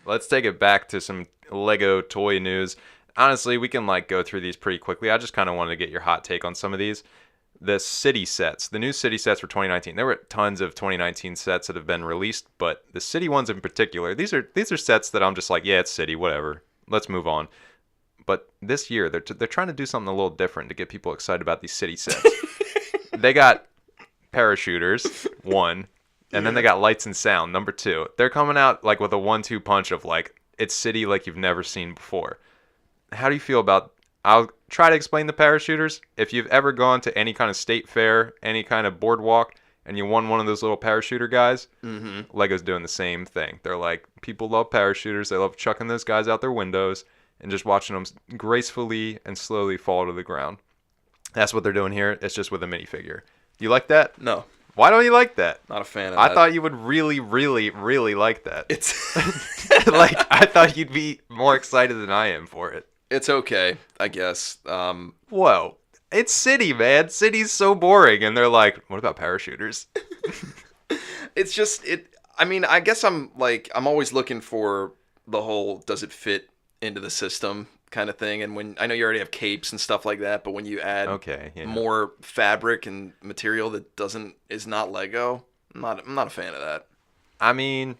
let's take it back to some Lego toy news. Honestly, we can like go through these pretty quickly. I just kind of wanted to get your hot take on some of these. The city sets, the new city sets for 2019. There were tons of 2019 sets that have been released, but the city ones in particular, these are sets that I'm just like, yeah, it's city, whatever. Let's move on. But this year, they're trying to do something a little different to get people excited about these city sets. They got parachuters, one, and then they got lights and sound, number two. They're coming out like with a 1-2 punch of like, it's city like you've never seen before. How do you feel about, I'll try to explain the parachuters. If you've ever gone to any kind of state fair, any kind of boardwalk, and you won one of those little parachuter guys, Lego's doing the same thing. They're like, people love parachuters. They love chucking those guys out their windows and just watching them gracefully and slowly fall to the ground. That's what they're doing here. It's just with a minifigure. You like that? No. Why don't you like that? Not a fan of that. I thought you would really, really, really like that. It's like, I thought you'd be more excited than I am for it. It's okay, I guess. Whoa. It's city, man. City's so boring. And they're like, what about parachuters? It's just, I mean, I guess I'm always looking for the whole, does it fit into the system kind of thing. And when, I know you already have capes and stuff like that, but when you add more fabric and material that is not Lego, I'm not a fan of that. I mean,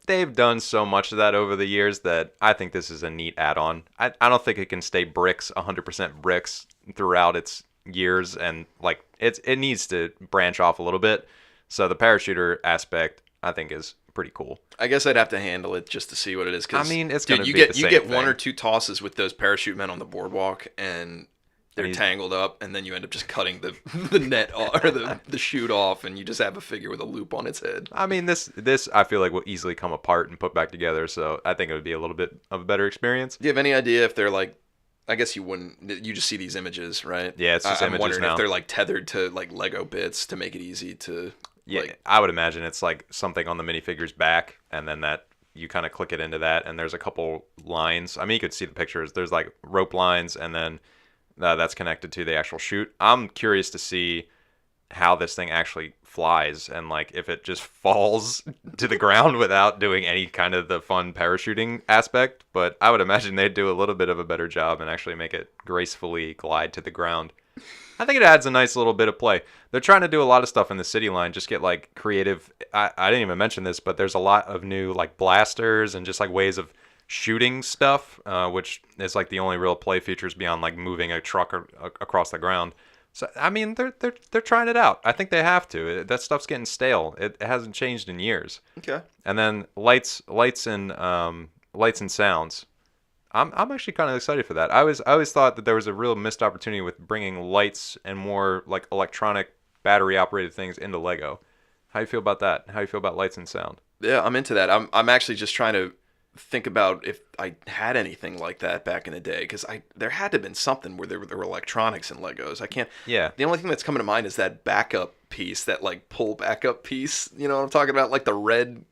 they've done so much of that over the years that I think this is a neat add-on. I don't think it can stay 100% bricks throughout its years, and like it needs to branch off a little bit. So the parachuter aspect, I think, is pretty cool. I guess I'd have to handle it just to see what it is. I mean, it's gonna be you the same get thing. one or two tosses with those parachute men on the boardwalk, and they're tangled up, and then you end up just cutting the net or the chute off, and you just have a figure with a loop on its head. I mean, this I feel like will easily come apart and put back together, so I think it would be a little bit of a better experience. Do you have any idea if they're like? I guess you wouldn't. You just see these images, right? Yeah, it's just I'm images wondering now. if they're like tethered to like Lego bits to make it easy to. Yeah, like, I would imagine it's like something on the minifigure's back, and then that you kind of click it into that, and there's a couple lines. I mean, you could see the pictures. There's like rope lines, and then that's connected to the actual chute. I'm curious to see how this thing actually flies, and like if it just falls to the ground without doing any kind of the fun parachuting aspect. But I would imagine they'd do a little bit of a better job and actually make it gracefully glide to the ground. I think it adds a nice little bit of play. They're trying to do a lot of stuff in the city line, just get like creative. I didn't even mention this, but there's a lot of new like blasters and just like ways of shooting stuff, which is like the only real play features beyond like moving a truck across the ground. So I mean, they're trying it out. I think they have to. That stuff's getting stale. It hasn't changed in years. Okay. And then lights and sounds. I'm actually kind of excited for that. I always thought that there was a real missed opportunity with bringing lights and more like electronic battery operated things into Lego. How do you feel about that? How do you feel about lights and sound? Yeah, I'm into that. I'm actually just trying to think about if I had anything like that back in the day, because there had to have been something where there were electronics in Legos. I can't. Yeah. The only thing that's coming to mind is that backup piece, that like pull backup piece. You know what I'm talking about? Like the red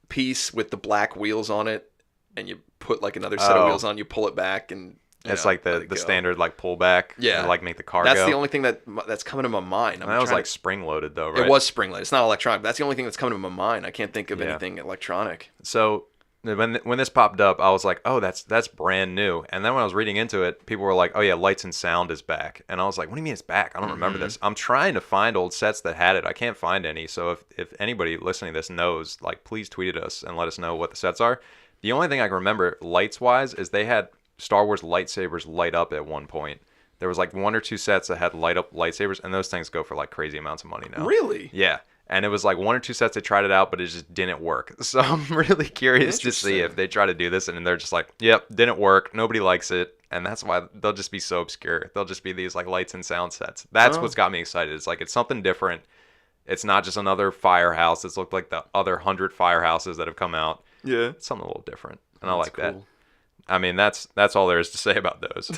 piece with the black wheels on it, and you put like another set of wheels on, you pull it back, and it's like the standard like pullback. Yeah. To, like make the car that's go. the only thing that's coming to my mind. That was like spring loaded though, right? It was spring loaded. It's not electronic. That's the only thing that's coming to my mind. I can't think of anything electronic. So when this popped up, I was like, oh, that's brand new. And then when I was reading into it, people were like, oh yeah, lights and sound is back. And I was like, what do you mean it's back? I don't remember this. I'm trying to find old sets that had it. I can't find any. So if anybody listening to this knows, like, please tweet at us and let us know what the sets are. The only thing I can remember lights wise is they had Star Wars lightsabers light up at one point. There was like one or two sets that had light up lightsabers, and those things go for like crazy amounts of money now. Really? Yeah. And it was like one or two sets they tried it out, but it just didn't work. So I'm really curious to see if they try to do this and they're just like, yep, didn't work. Nobody likes it. And that's why they'll just be so obscure. They'll just be these like lights and sound sets. That's what's got me excited. It's like it's something different. It's not just another firehouse. It's looked like the other 100 firehouses that have come out. Yeah. It's something a little different. And I like cool. that. I mean, that's all there is to say about those.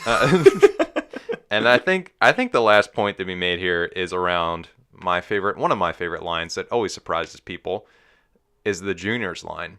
And I think the last point to be made here is around one of my favorite lines that always surprises people is the Juniors line.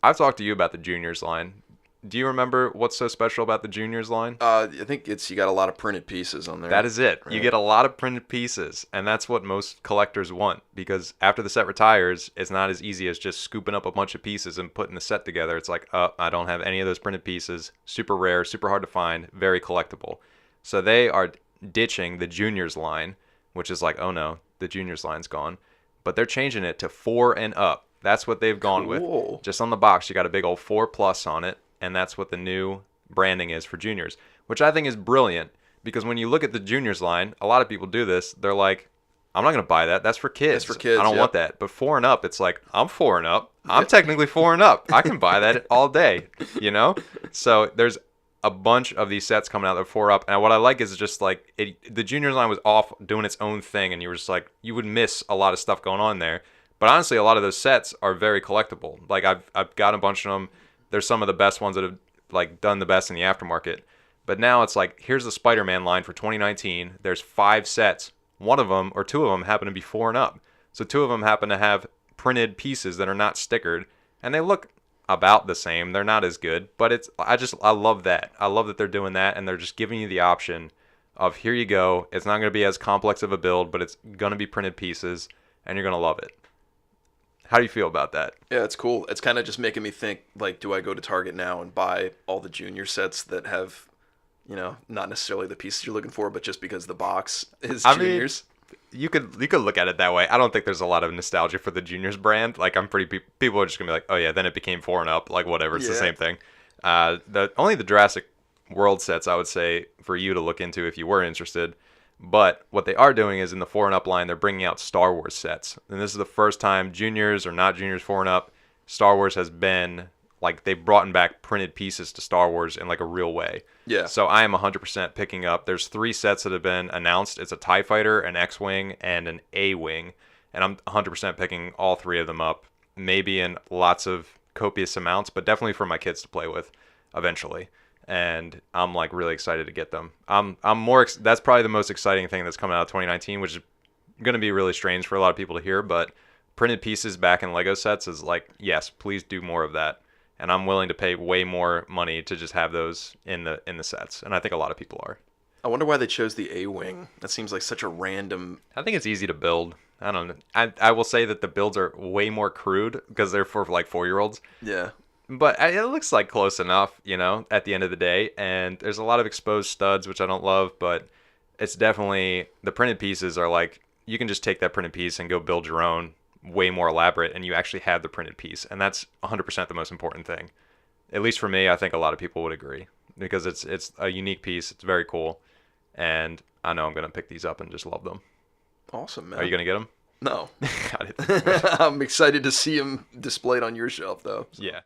I've talked to you about the Juniors line. Do you remember what's so special about the juniors line? I think you got a lot of printed pieces on there. That is it. You right? get a lot of printed pieces, and that's what most collectors want, because after the set retires, it's not as easy as just scooping up a bunch of pieces and putting the set together. It's like, oh, I don't have any of those printed pieces. Super rare, super hard to find, very collectible. So they are ditching the juniors line, which is like, oh no, the juniors line's gone. But they're changing it to 4 and up. That's what they've gone Cool. with. Just on the box, you got a big old 4+ on it, and that's what the new branding is for juniors, which I think is brilliant, because when you look at the juniors line, a lot of people do this. They're like, I'm not going to buy that. That's for kids. That's for kids, I don't yep. want that. But 4 and up, it's like, I'm 4 and up. I'm technically 4 and up. I can buy that all day, you know? So there's a bunch of these sets coming out that are 4 up. And what I like is just like, the juniors line was off doing its own thing, and you were just like, you would miss a lot of stuff going on there. But honestly, a lot of those sets are very collectible. Like, I've got a bunch of them. There's some of the best ones that have like done the best in the aftermarket. But now it's like, here's the Spider-Man line for 2019. There's 5 sets. One of them or 2 of them happen to be 4 and up. So 2 of them happen to have printed pieces that are not stickered, and they look about the same. They're not as good, but I love that. I love that they're doing that, and they're just giving you the option of, here you go. It's not going to be as complex of a build, but it's going to be printed pieces, and you're going to love it. How do you feel about that? Yeah, it's cool. It's kind of just making me think, like, do I go to Target now and buy all the junior sets that have, not necessarily the pieces you're looking for, but just because the box is juniors? You could look at it that way. I don't think there's a lot of nostalgia for the juniors brand. Like, people are just gonna be like, oh yeah, then it became 4 and up. Like, whatever, it's the same thing. Only the Jurassic World sets I would say for you to look into if you were interested. But what they are doing is, in the 4 and up line, they're bringing out Star Wars sets. And this is the first time juniors or not juniors 4 and up, Star Wars has been, like, they've brought back printed pieces to Star Wars in like a real way. Yeah. So I am 100% picking up. There's 3 sets that have been announced. It's a TIE Fighter, an X-Wing, and an A-Wing. And I'm 100% picking all 3 of them up. Maybe in lots of copious amounts, but definitely for my kids to play with eventually. And I'm like really excited to get them. That's probably the most exciting thing that's coming out of 2019, which is going to be really strange for a lot of people to hear, but printed pieces back in Lego sets is like, yes, please do more of that. And I'm willing to pay way more money to just have those in the sets, and I think a lot of people are. I wonder why they chose the A-Wing. That seems like such a random... I think it's easy to build. I don't know. I will say that the builds are way more crude because they're for like 4-year-olds. Yeah. But it looks like close enough, at the end of the day. And there's a lot of exposed studs, which I don't love, but it's definitely, the printed pieces are like, you can just take that printed piece and go build your own, way more elaborate, and you actually have the printed piece. And that's 100% the most important thing. At least for me, I think a lot of people would agree, because it's a unique piece. It's very cool. And I know I'm going to pick these up and just love them. Awesome, man. Are you going to get them? No. Got it. I'm excited to see them displayed on your shelf, though. Yeah.